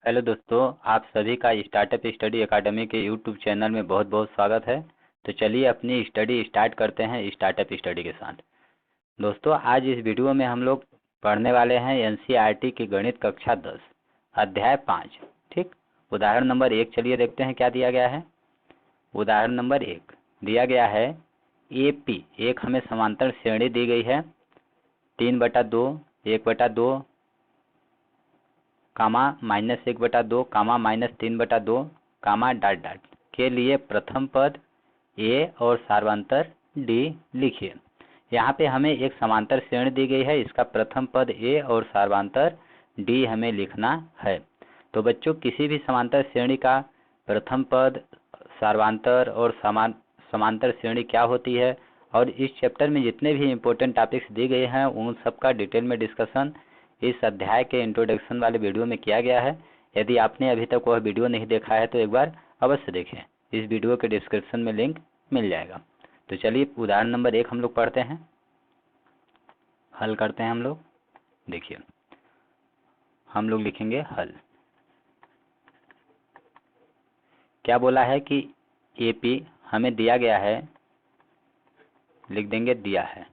Hello दोस्तों, आप सभी का स्टार्टअप स्टडी एकेडमी के यूट्यूब चैनल में बहुत बहुत स्वागत है। तो चलिए अपनी स्टडी स्टार्ट करते हैं स्टार्टअप स्टडी के साथ। दोस्तों, आज इस वीडियो में हम लोग पढ़ने वाले हैं एनसीईआरटी की गणित कक्षा 10 अध्याय 5। ठीक, उदाहरण नंबर 1 चलिए देखते हैं क्या दिया गया है। उदाहरण नंबर 1 दिया गया है AP एक हमें समांतर श्रेणी दी गई है 3/2, 1/2 कामा -1/2 कामा -3/2 कामा डॉट डॉट के लिए प्रथम पद ए और सार्वंतर डी लिखिए। यहाँ पे हमें एक समांतर श्रेणी दी गई है, इसका प्रथम पद ए और सार्वंतर डी हमें लिखना है। तो बच्चों, किसी भी समांतर श्रेणी का प्रथम पद, सार्वंतर और समांतर श्रेणी क्या होती है, और इस चैप्टर में जितने भी इम्पोर्टेंट टॉपिक्स दिए गए हैं उन सब का डिटेल में डिस्कशन इस अध्याय के इंट्रोडक्शन वाले वीडियो में किया गया है। यदि आपने अभी तक वह वीडियो नहीं देखा है तो एक बार अवश्य देखें, इस वीडियो के डिस्क्रिप्शन में लिंक मिल जाएगा। तो चलिए उदाहरण नंबर 1 हम लोग पढ़ते हैं, हल करते हैं हम लोग। देखिए, हम लोग लिखेंगे हल। क्या बोला है कि AP हमें दिया गया है, लिख देंगे दिया है।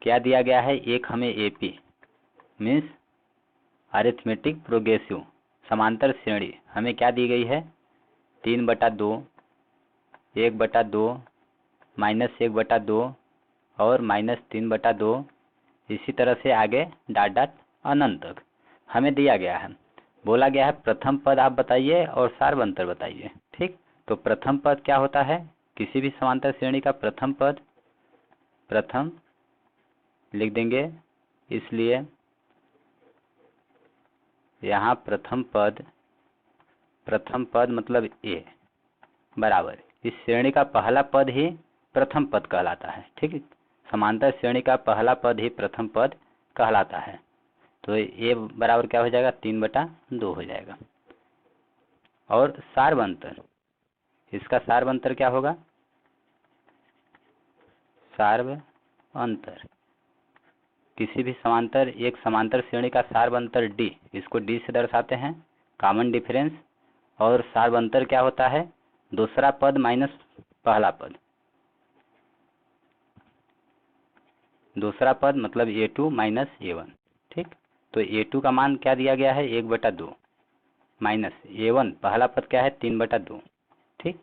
क्या दिया गया है? एक हमें AP मीन्स अरिथमेटिक प्रोग्रेसिव समांतर श्रेणी हमें क्या दी गई है 3/2, 1/2, -1/2 और -3/2, इसी तरह से आगे डॉट डॉट अनंत तक हमें दिया गया है। बोला गया है प्रथम पद आप बताइए और सार्वंतर बताइए। ठीक, तो प्रथम पद क्या होता है? किसी भी समांतर श्रेणी का प्रथम पद, प्रथम लिख देंगे, इसलिए यहाँ प्रथम पद मतलब ए बराबर इस श्रेणी का पहला पद ही प्रथम पद कहलाता है। ठीक है, समांतर श्रेणी का पहला पद ही प्रथम पद कहलाता है। तो ए बराबर क्या हो जाएगा 3/2 हो जाएगा। और सार्वंतर, इसका सार्वंतर क्या होगा? सार्वंतर किसी भी समांतर, एक समांतर श्रेणी का सार्वंतर डी, इसको डी से दर्शाते हैं, कॉमन डिफरेंस। और सार्वंतर क्या होता है? दूसरा पद माइनस पहला पद, दूसरा पद मतलब A2 माइनस A1। ठीक, तो A2 का मान क्या दिया गया है 1/2 माइनस A1 पहला पद क्या है 3/2। ठीक,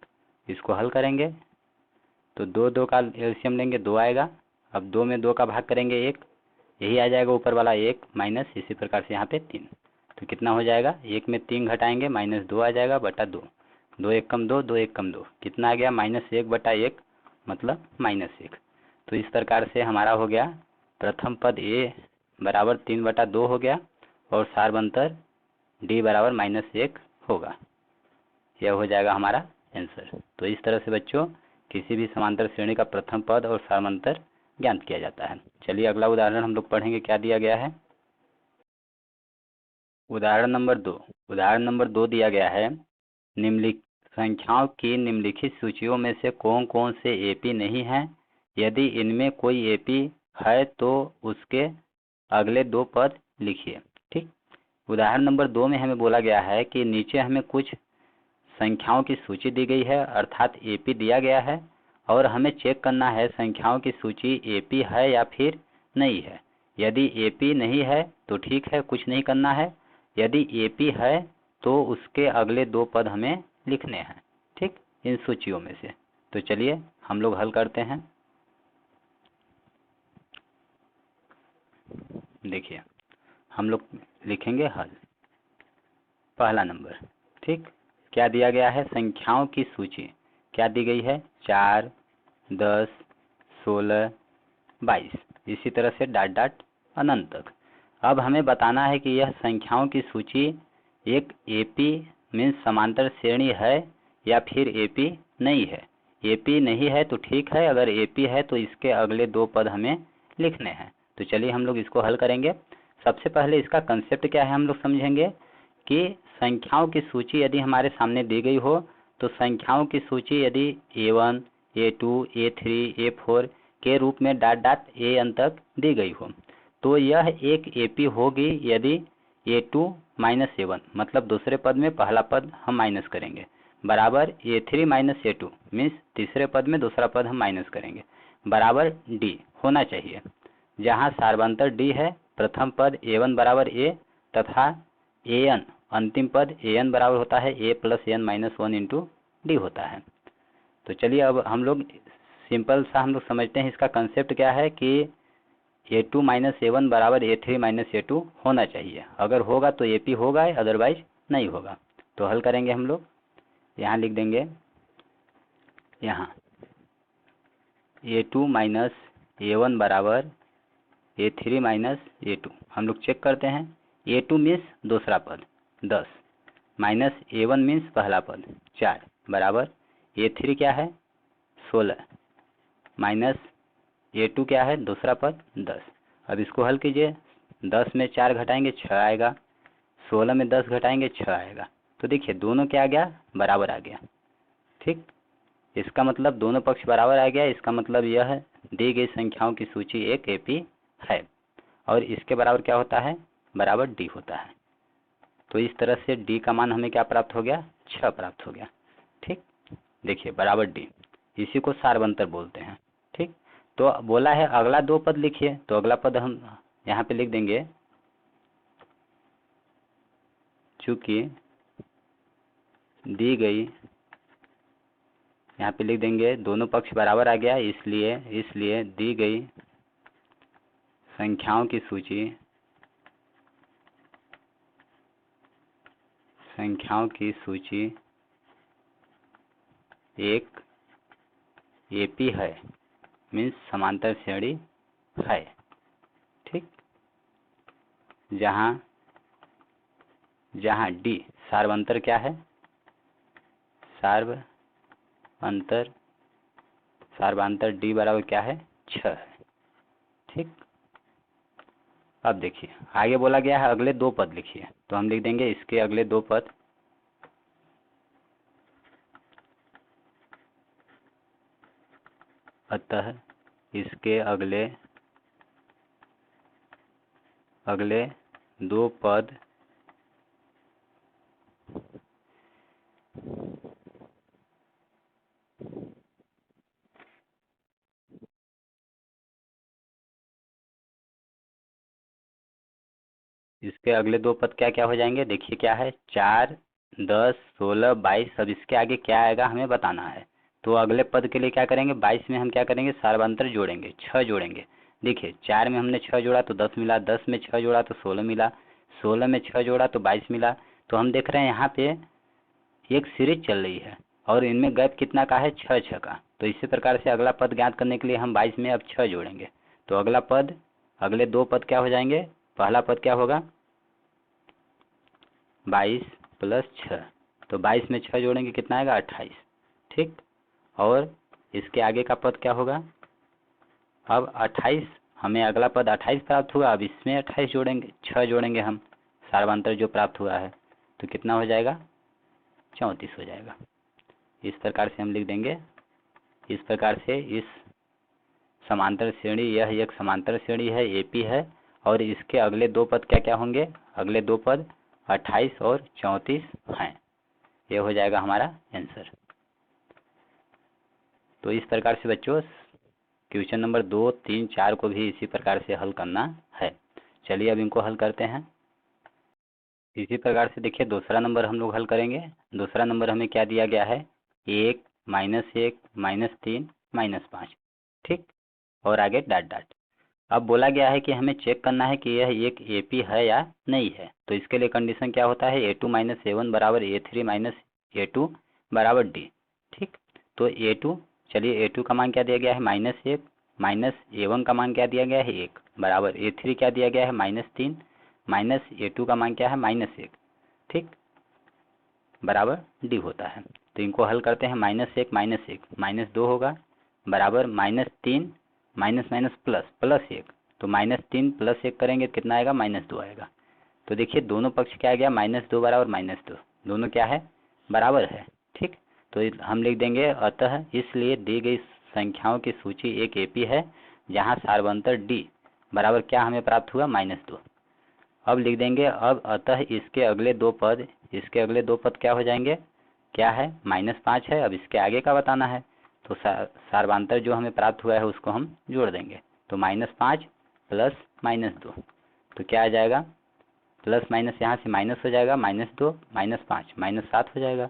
इसको हल करेंगे तो 2 का एलसीएम लेंगे, 2 आएगा। अब 2 में 2 का भाग करेंगे 1, यही आ जाएगा ऊपर वाला 1 माइनस इसी प्रकार से यहाँ पे 3। तो कितना हो जाएगा? 1 में 3 घटाएंगे -2 आ जाएगा बटा 2, 2 1 कम 2, 2 1 कम 2, कितना आ गया -1/1 मतलब -1। तो इस प्रकार से हमारा हो गया प्रथम पद ए बराबर 3/2 हो गया और सार्वंतर डी बराबर -1 होगा। यह हो जाएगा हमारा आंसर। तो इस तरह से बच्चों किसी भी समांतर श्रेणी का प्रथम पद और सार्वंतर ज्ञात किया जाता है। चलिए अगला उदाहरण हम लोग पढ़ेंगे, क्या दिया गया है। उदाहरण नंबर 2। उदाहरण नंबर 2 दिया गया है निम्नलिखित संख्याओं की निम्नलिखित सूचियों में से कौन कौन से AP नहीं हैं। यदि इनमें कोई AP है तो उसके अगले 2 पद लिखिए। ठीक, उदाहरण नंबर 2 में हमें बोला गया है कि नीचे हमें कुछ संख्याओं की सूची दी गई है, अर्थात AP दिया गया है, और हमें चेक करना है संख्याओं की सूची AP है या फिर नहीं है। यदि AP नहीं है तो ठीक है, कुछ नहीं करना है। यदि AP है तो उसके अगले 2 पद हमें लिखने हैं। ठीक, इन सूचियों में से। तो चलिए हम लोग हल करते हैं। देखिए, हम लोग लिखेंगे हल। पहला नंबर, ठीक, क्या दिया गया है? संख्याओं की सूची क्या दी गई है 4, 10, 16, 22, इसी तरह से डॉट डॉट अनंत तक। अब हमें बताना है कि यह संख्याओं की सूची एक AP मीन्स समांतर श्रेणी है या फिर AP नहीं है। AP नहीं है तो ठीक है, अगर AP है तो इसके अगले 2 पद हमें लिखने हैं। तो चलिए हम लोग इसको हल करेंगे। सबसे पहले इसका कंसेप्ट क्या है हम लोग समझेंगे कि संख्याओं की सूची यदि हमारे सामने दी गई हो तो संख्याओं की सूची यदि A1, A2, A3, A4 के रूप में डॉट डॉट AN तक दी गई हो तो यह एक AP होगी यदि A2 माइनस A1, मतलब दूसरे पद में पहला पद हम माइनस करेंगे, बराबर A3 माइनस A2, मीन्स तीसरे पद में दूसरा पद हम माइनस करेंगे, बराबर D होना चाहिए। जहाँ सार्वंतर D है, प्रथम पद A1 बराबर A तथा AN अंतिम पद AN बराबर होता है A plus AN minus 1 into D होता है। तो चलिए अब हम लोग सिंपल सा हम लोग समझते हैं इसका कंसेप्ट क्या है कि A2 माइनस A1 बराबर A3 माइनस A2 होना चाहिए। अगर होगा तो AP होगा, अदरवाइज नहीं होगा। तो हल करेंगे हम लोग, यहाँ लिख देंगे, यहाँ A2 माइनस A1 बराबर A3 माइनस A2। हम लोग चेक करते हैं। A2 मीन्स दूसरा पद 10 माइनस A1 मीन्स पहला पद 4 बराबर A3 क्या है 16 माइनस A2 क्या है दूसरा पद 10। अब इसको हल कीजिए, 10 में 4 घटाएंगे 6 आएगा, 16 में 10 घटाएंगे 6 आएगा। तो देखिए दोनों क्या आ गया, बराबर आ गया। ठीक, इसका मतलब दोनों पक्ष बराबर आ गया। इसका मतलब यह है दी गई संख्याओं की सूची एक AP है और इसके बराबर क्या होता है, बराबर D होता है। तो इस तरह से D का मान हमें क्या प्राप्त हो गया, 6 प्राप्त हो गया। ठीक, देखिए बराबर D, इसी को सार्वंतर बोलते हैं। ठीक, तो बोला है अगला दो पद लिखिए, तो अगला पद हम यहाँ पे लिख देंगे, चूंकि दी गई, यहाँ पे लिख देंगे दोनों पक्ष बराबर आ गया, इसलिए दी गई संख्याओं की सूची एक AP है, मीन्स समांतर श्रेणी है। ठीक, जहाँ D सार्वंतर क्या है, सार्वंतर D बराबर क्या है 6 है। ठीक, अब देखिए आगे बोला गया है अगले दो पद लिखिए, तो हम लिख देंगे इसके अगले दो पद, अतः इसके अगले दो पद क्या क्या हो जाएंगे, देखिए क्या है 4, 10, 16, 22। अब इसके आगे क्या आएगा हमें बताना है। तो अगले पद के लिए क्या करेंगे, 22 में हम क्या करेंगे, सार्वंतर जोड़ेंगे, 6 जोड़ेंगे। देखिए 4 में हमने 6 जोड़ा तो 10 मिला, 10 में 6 जोड़ा तो 16 मिला, 16 में 6 जोड़ा तो 22 मिला। तो हम देख रहे हैं यहाँ पे एक सीरीज चल रही है और इनमें गैप कितना का है, 6 का। तो इसी प्रकार से अगला पद ज्ञात करने के लिए हम 22 में अब 6 जोड़ेंगे। तो अगला पद, अगले दो पद क्या हो जाएंगे, पहला पद क्या होगा 22 प्लस 6, तो 22 में 6 जोड़ेंगे कितना आएगा 28। ठीक, और इसके आगे का पद क्या होगा, अब 28, हमें अगला पद 28 प्राप्त हुआ। अब इसमें 28 जोड़ेंगे, 6 जोड़ेंगे हम, सार्वंतर जो प्राप्त हुआ है, तो कितना हो जाएगा 34 हो जाएगा। इस प्रकार से हम लिख देंगे, इस प्रकार से इस समांतर श्रेणी, यह एक समांतर श्रेणी है AP है और इसके अगले दो पद क्या क्या होंगे, अगले दो पद 28 और 34 हैं। ये हो जाएगा हमारा आंसर। तो इस प्रकार से बच्चों क्वेश्चन नंबर 2, 3, 4 को भी इसी प्रकार से हल करना है। चलिए अब इनको हल करते हैं। इसी प्रकार से देखिए दूसरा नंबर हम लोग हल करेंगे। दूसरा नंबर हमें क्या दिया गया है, 1, -1, -3, -5। ठीक, और आगे डॉट डॉट। अब बोला गया है कि हमें चेक करना है कि यह एक AP है या नहीं है। तो इसके लिए कंडीशन क्या होता है, A2 माइनस A1 बराबर A3 माइनस A2 बराबर D। ठीक, तो A2, चलिए A2 का मान क्या दिया गया है -1, माइनस A1 का मान क्या दिया गया है 1 बराबर A3 क्या दिया गया है -3 माइनस A2 का मान क्या है -1। ठीक, बराबर D होता है। तो इनको हल करते हैं, -1 -1 -2 होगा बराबर -3 माइनस माइनस प्लस प्लस 1, तो -3 प्लस 1 करेंगे कितना आएगा -2 आएगा। तो देखिए दोनों पक्ष क्या आ गया, -2 बराबर -2, दोनों क्या है बराबर है। ठीक, तो हम लिख देंगे अतः इसलिए दी गई संख्याओं की सूची एक AP है जहां सार्वंतर D बराबर क्या हमें प्राप्त हुआ -2। अब लिख देंगे अब अतः इसके अगले दो पद क्या हो जाएंगे, क्या है -5 है। अब इसके आगे का बताना है, तो सार्वांतर जो हमें प्राप्त हुआ है उसको हम जोड़ देंगे। तो -5 प्लस -2, तो क्या आ जाएगा, प्लस माइनस यहाँ से माइनस हो जाएगा, -2 -5 -7 हो जाएगा।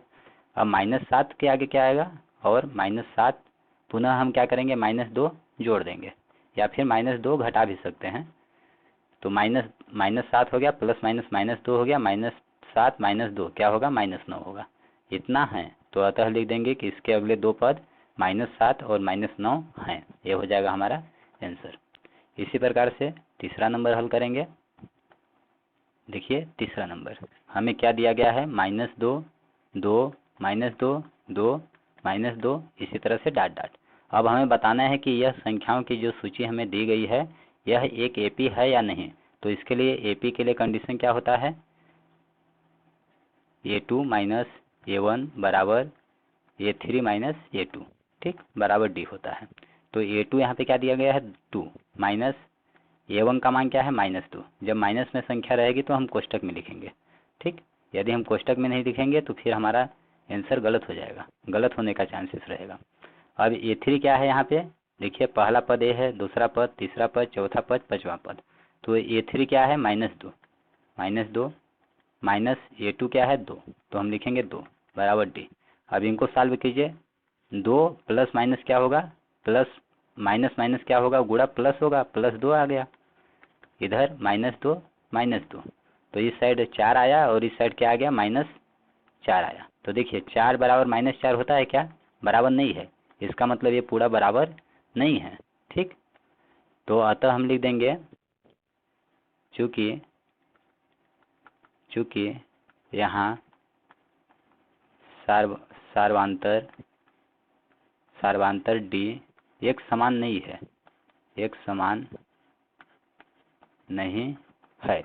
अब -7 के आगे क्या आएगा, और -7 पुनः हम क्या करेंगे, -2 जोड़ देंगे, या फिर -2 घटा भी सकते हैं। तो -7 हो गया, प्लस माइनस -2 हो गया, -7 -2 क्या होगा, -9 होगा। इतना है, तो अतः लिख देंगे कि इसके अगले दो पद -7 और -9 हैं। ये हो जाएगा हमारा आंसर। इसी प्रकार से तीसरा नंबर हल करेंगे। देखिए तीसरा नंबर हमें क्या दिया गया है, -2 2 -2 2 -2, इसी तरह से डॉट डॉट। अब हमें बताना है कि यह संख्याओं की जो सूची हमें दी गई है यह एक एपी है या नहीं। तो इसके लिए एपी के लिए कंडीशन क्या होता है, A2 माइनस A1 बराबर A3 माइनस A2, ठीक, बराबर डी होता है। तो A2 यहाँ पे क्या दिया गया है 2, माइनस A1 का मान क्या है -2। जब माइनस में संख्या रहेगी तो हम कोष्टक में लिखेंगे, ठीक। यदि हम कोष्टक में नहीं लिखेंगे तो फिर हमारा आंसर गलत हो जाएगा, गलत होने का चांसेस रहेगा। अब A3 क्या है यहाँ पे, देखिए पहला पद ए है, दूसरा पद, तीसरा पद, चौथा पद, पांचवा पद। तो A3 क्या है -2 माइनस A2 क्या है 2, तो हम लिखेंगे 2 बराबर डी। अब इनको सॉल्व कीजिए, 2 प्लस माइनस क्या होगा, प्लस माइनस माइनस क्या होगा, गुणा प्लस होगा, +2 आ गया। इधर -2 तो इस साइड 4 आया और इस साइड क्या आ गया, -4 आया। तो देखिए 4 बराबर -4 होता है क्या, बराबर नहीं है, इसका मतलब ये पूरा बराबर नहीं है, ठीक। तो अतः हम लिख देंगे चूँकि यहाँ सार्वांतर डी एक समान नहीं है,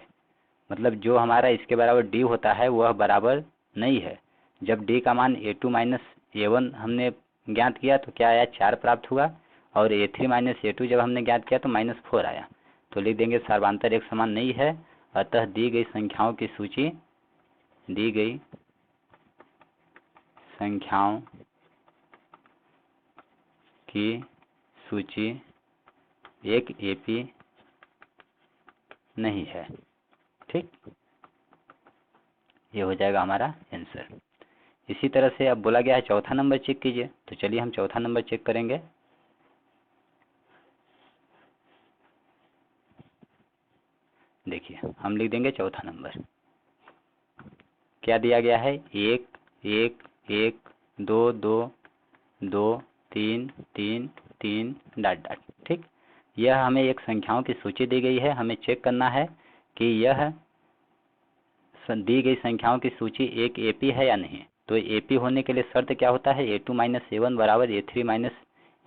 मतलब जो हमारा इसके बराबर डी होता है वह बराबर नहीं है। जब डी का मान A2 माइनस A1 हमने ज्ञात किया तो क्या आया, 4 प्राप्त हुआ, और A3 माइनस A2 जब हमने ज्ञात किया तो -4 आया। तो लिख देंगे सार्वांतर एक समान नहीं है, अतः दी गई संख्याओं की सूची एक एपी नहीं है, ठीक। ये हो जाएगा हमारा आंसर। इसी तरह से अब बोला गया है चौथा नंबर चेक कीजिए, तो चलिए हम चौथा नंबर चेक करेंगे। देखिए हम लिख देंगे चौथा नंबर क्या दिया गया है, 1 1 1 2 2 2 3 3 3 डॉट डॉट, ठीक। यह हमें एक संख्याओं की सूची दी गई है, हमें चेक करना है कि यह दी गई संख्याओं की सूची एक एपी है या नहीं। तो एपी होने के लिए शर्त क्या होता है, A2 माइनस A1 बराबर A3 माइनस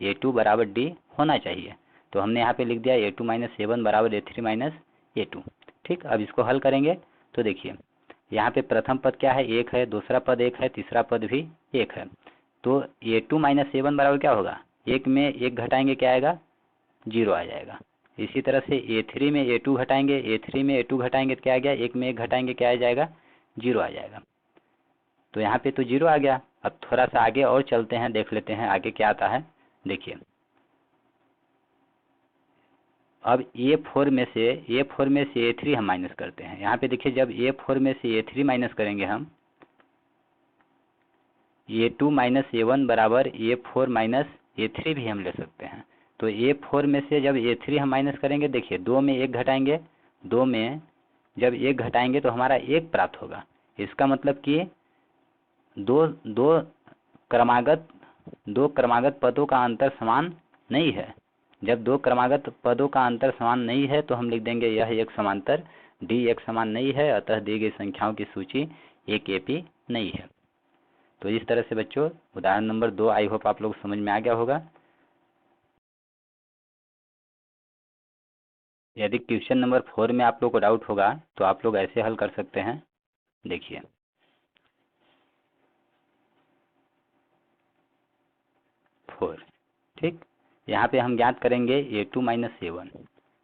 A2 बराबर डी होना चाहिए। तो हमने यहाँ पे लिख दिया A2 माइनस A1 बराबर A3 माइनस A2, ठीक। अब इसको हल करेंगे तो देखिए यहाँ पे प्रथम पद क्या है, 1 है, दूसरा पद 1 है, तीसरा पद भी 1 है। तो A2 माइनस A1 बराबर क्या होगा, 1 में 1 घटाएंगे क्या आएगा, 0 आ जाएगा। इसी तरह से A3 में A2 घटाएंगे, A3 में A2 घटाएंगे तो क्या आ गया, 1 में 1 घटाएंगे क्या आ जाएगा, 0 आ जाएगा। तो यहाँ पे तो 0 आ गया। अब थोड़ा सा आगे और चलते हैं, देख लेते हैं आगे क्या आता है। देखिए अब A4 में से A3 हम माइनस करते हैं। यहाँ पे देखिए जब A4 में से A3 माइनस करेंगे हम, A2 माइनस A1 बराबर A4 माइनस A3 भी हम ले सकते हैं। तो A4 में से जब A3 हम माइनस करेंगे, देखिए 2 में 1 घटाएंगे, 2 में जब 1 घटाएंगे तो हमारा 1 प्राप्त होगा। इसका मतलब कि दो क्रमागत पदों का अंतर समान नहीं है। जब दो क्रमागत पदों का अंतर समान नहीं है तो हम लिख देंगे यह एक समांतर डी एक समान नहीं है, अतः दी गई संख्याओं की सूची एक एपी नहीं है। तो इस तरह से बच्चों उदाहरण नंबर 2 आई होप आप लोग समझ में आ गया होगा। यदि क्वेश्चन नंबर 4 में आप लोग को डाउट होगा तो आप लोग ऐसे हल कर सकते हैं। देखिए 4, ठीक। यहाँ पे हम ज्ञात करेंगे A2 माइनस A1।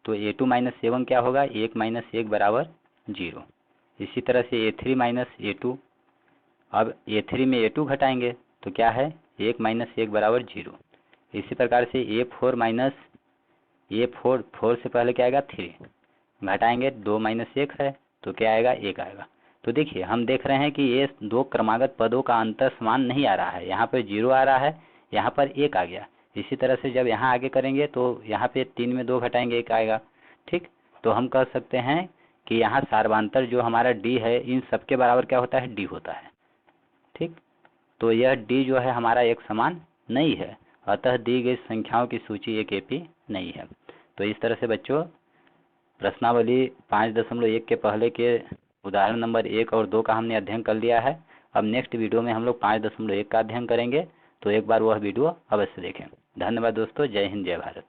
तो A2 माइनस A1 क्या होगा, 1 माइनस 1 बराबर 0। इसी तरह से A3 माइनस A2, अब A3 में A2 घटाएंगे तो क्या है 1 माइनस 1 बराबर 0। इसी प्रकार से A4 माइनस A4, 4 से पहले क्या आएगा 3, घटाएंगे 2 माइनस 1 है तो क्या आएगा 1 आएगा। तो देखिए हम देख रहे हैं कि ये दो क्रमागत पदों का अंतर समान नहीं आ रहा है, यहाँ पर 0 आ रहा है, यहाँ पर 1 आ गया। इसी तरह से जब यहाँ आगे करेंगे तो यहाँ पे 3 में 2 घटाएंगे 1 आएगा। ठीक, तो हम कह सकते हैं कि यहाँ सार्वधांतर जो हमारा D है इन सबके बराबर क्या होता है, D होता है। ठीक, तो यह D जो है हमारा एक समान नहीं है, अतः दी गई संख्याओं की सूची एक AP नहीं है। तो इस तरह से बच्चों प्रश्नावली 5.1 के पहले के उदाहरण नंबर 1 और 2 का हमने अध्ययन कर लिया है। अब नेक्स्ट वीडियो में हम लोग 5.1 का अध्ययन करेंगे, तो एक बार वह वीडियो अवश्य देखें। धन्यवाद दोस्तों, जय हिंद जय भारत।